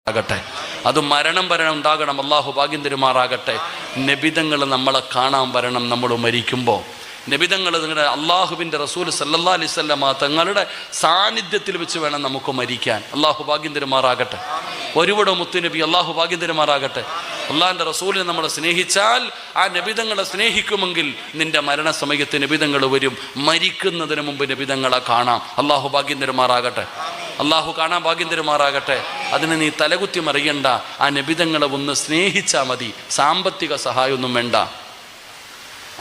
ആകട്ടെ. അത് മരണം വരണം ഉണ്ടാകണം. അള്ളാഹു ഭാഗ്യം തരുമാറാകട്ടെ. നബിതങ്ങൾ നമ്മളെ കാണാൻ വരണം. നമ്മൾ മരിക്കുമ്പോൾ നബിതങ്ങൾ നിങ്ങളുടെ അള്ളാഹുവിൻ്റെ റസൂൽ സല്ലല്ലാഹു അലൈഹി വസല്ലമ തങ്ങളുടെ സാന്നിധ്യത്തിൽ വെച്ച് വേണം നമുക്ക് മരിക്കാൻ. അള്ളാഹു ഭാഗ്യം തരുമാറാകട്ടെ. ഒരുപാട് മുത്തുനബി അള്ളാഹു ഭാഗ്യം തരുമാറാകട്ടെ. അള്ളാഹിൻ്റെ റസൂലിനെ നമ്മൾ സ്നേഹിച്ചാൽ, ആ നബിതങ്ങളെ സ്നേഹിക്കുമെങ്കിൽ നിന്റെ മരണസമയത്ത് നബിതങ്ങൾ വരും. മരിക്കുന്നതിന് മുമ്പ് നബിതങ്ങളെ കാണാം. അള്ളാഹു ഭാഗ്യം തരുമാറാകട്ടെ. അള്ളാഹു കാണാൻ ഭാഗ്യം തരുമാറാകട്ടെ. അതിന് നീ തലകുത്തി മറിയണ്ട. ആ നബിതങ്ങളെ ഒന്ന് സ്നേഹിച്ചാൽ മതി. സാമ്പത്തിക സഹായമൊന്നും വേണ്ട.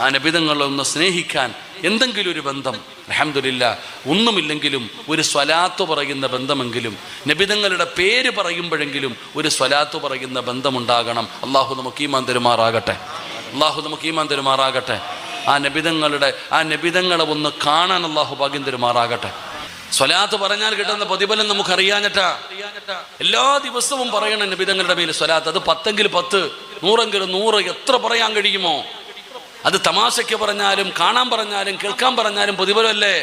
ആ നബിതങ്ങളെ ഒന്ന് സ്നേഹിക്കാൻ എന്തെങ്കിലും ഒരു ബന്ധം, അൽഹംദുലില്ലാ, ഒന്നുമില്ലെങ്കിലും ഒരു സ്വലാത്ത് പറയുന്ന ബന്ധമെങ്കിലും, നബിതങ്ങളുടെ പേര് പറയുമ്പോഴെങ്കിലും ഒരു സ്വലാത്ത് പറയുന്ന ബന്ധമുണ്ടാകണം. അള്ളാഹു നമുക്ക് ഈമാൻ തരുമാറാകട്ടെ. അള്ളാഹു നമുക്ക് ഈമാൻ തരുമാറാകട്ടെ. ആ നബിതങ്ങളെ ഒന്ന് കാണാൻ അള്ളാഹു ഭാഗ്യം തരുമാറാകട്ടെ. സ്വലാത്ത് പറഞ്ഞാൽ കിട്ടുന്ന പ്രതിഫലം നമുക്കറിയാഞ്ഞിട്ടാ. എല്ലാ ദിവസവും പറയണം നബിതങ്ങളുടെ മേൽ സ്വലാത്ത്. അത് 10 10, 100 100, എത്ര പറയാൻ കഴിയുമോ? അത് തമാശയ്ക്ക് പറഞ്ഞാലും കാണാൻ പറഞ്ഞാലും കേൾക്കാൻ പറഞ്ഞാലും പ്രതിഫലമല്ലേ?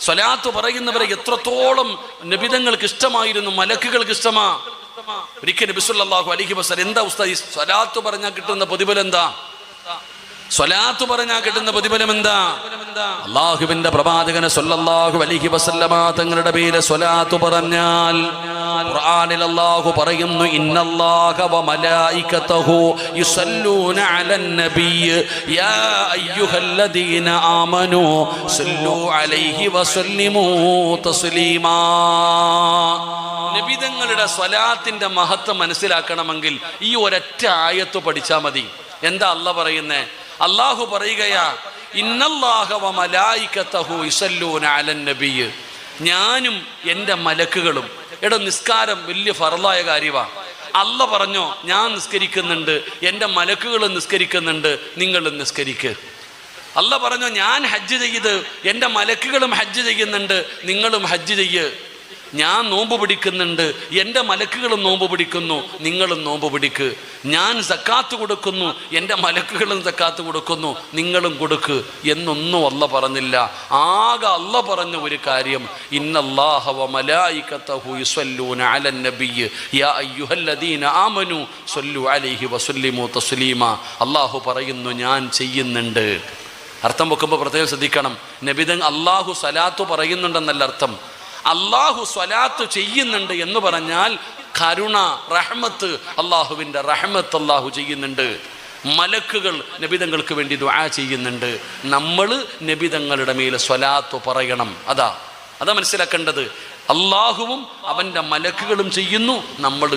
സ്വലാത്ത് പറയുന്നവരെ എത്രത്തോളം നബിതങ്ങൾക്ക് ഇഷ്ടമായിരുന്നു, മലക്കുകൾക്ക് ഇഷ്ടമാ. ഒരിക്കൽ നബി സല്ലല്ലാഹു അലൈഹി വസല്ലം, എന്താ ഉസ്താദ് ഈ സ്വലാത്ത് പറഞ്ഞാൽ കിട്ടുന്ന പ്രതിഫലം എന്താ? സ്വലാത്ത് പറഞ്ഞാൽ കിട്ടുന്ന പ്രതിഫലം എന്താ? അല്ലാഹുവിന്റെ പ്രവാചകനെ സല്ലല്ലാഹു അലൈഹി വസല്ലമ തങ്ങളുടെ പേര് സ്വലാത്ത് പറഞ്ഞാൽ ഖുർആനിൽ അല്ലാഹു പറയുന്നു, ഇന്നല്ലാഹ വ മലായികതഹു യുസല്ലൂന അലൻ നബിയ്യ് യാ അയ്യുഹല്ലദീന ആമനൂ സല്ലൂ അലൈഹി വസല്ലിമൂ തസ്ലീമാ. നബിതങ്ങളുടെ സ്വലാത്തിന്റെ മഹത്വം മനസ്സിലാക്കണമെങ്കിൽ ഈ ഒരൊറ്റ ആയത്ത് പഠിച്ചാൽ മതി. എന്താ അല്ലാഹു പറയുന്നേ? അല്ലാഹു പറയുകയാ, ഇന്നല്ലാഹ വ മലായികതഹു യുസല്ലൂന അലൻ നബിയ്യ്. ഞാനും എൻ്റെ മലക്കുകളും. നിസ്കാരം വലിയ ഫർളായ കാര്യമാണ്. അല്ല പറഞ്ഞോ, ഞാൻ നിസ്കരിക്കുന്നുണ്ട്, എൻ്റെ മലക്കുകളും നിസ്കരിക്കുന്നുണ്ട്, നിങ്ങളും നിസ്കരിക്ക്. അല്ല പറഞ്ഞോ, ഞാൻ ഹജ്ജ് ചെയ്ത് എൻ്റെ മലക്കുകളും ഹജ്ജ് ചെയ്യുന്നുണ്ട്, നിങ്ങളും ഹജ്ജ് ചെയ്യ്. ഞാൻ നോമ്പ് പിടിക്കുന്നുണ്ട്, എൻ്റെ മലക്കുകളും നോമ്പ് പിടിക്കുന്നു, നിങ്ങളും നോമ്പ് പിടിക്ക്. ഞാൻ സക്കാത്ത് കൊടുക്കുന്നു, എൻ്റെ മലക്കുകളും സക്കാത്ത് കൊടുക്കുന്നു, നിങ്ങളും കൊടുക്ക് എന്നൊന്നും അല്ല പറഞ്ഞില്ല. ആകെ അല്ല പറഞ്ഞ ഒരു കാര്യം, ഇന്നല്ലാഹ വ മലായികതഹു യുസല്ലൂന അലൻ നബിയ്യ് യാ അയ്യുഹല്ലദീന ആമനൂ സല്ലു അലൈഹി വസല്ലിമൂ തസ്ലീമാ. അല്ലാഹു പറയുന്നു, ഞാൻ ചെയ്യുന്നുണ്ട്. അർത്ഥം വെക്കുമ്പോൾ പ്രത്യേകം ശ്രദ്ധിക്കണം. അല്ലാഹു സ്വലാത്ത് പറയുന്നുണ്ടെന്നല്ല അർത്ഥം. അല്ലാഹു സ്വലാത്ത് ചെയ്യുന്നുണ്ട് എന്ന് പറഞ്ഞാൽ കരുണ, റഹ്മത്ത്, അള്ളാഹുവിൻ്റെ റഹ്മത്ത് അല്ലാഹു ചെയ്യുന്നുണ്ട്. മലക്കുകൾ നബിതങ്ങൾക്ക് വേണ്ടി ദുആ ചെയ്യുന്നുണ്ട്. നമ്മൾ നബിതങ്ങളുടെ മേൽ സ്വലാത്ത് പറയണം. അതാ മനസ്സിലാക്കേണ്ടത്. അള്ളാഹുവും അവൻ്റെ മലക്കുകളും ചെയ്യുന്നു, നമ്മളും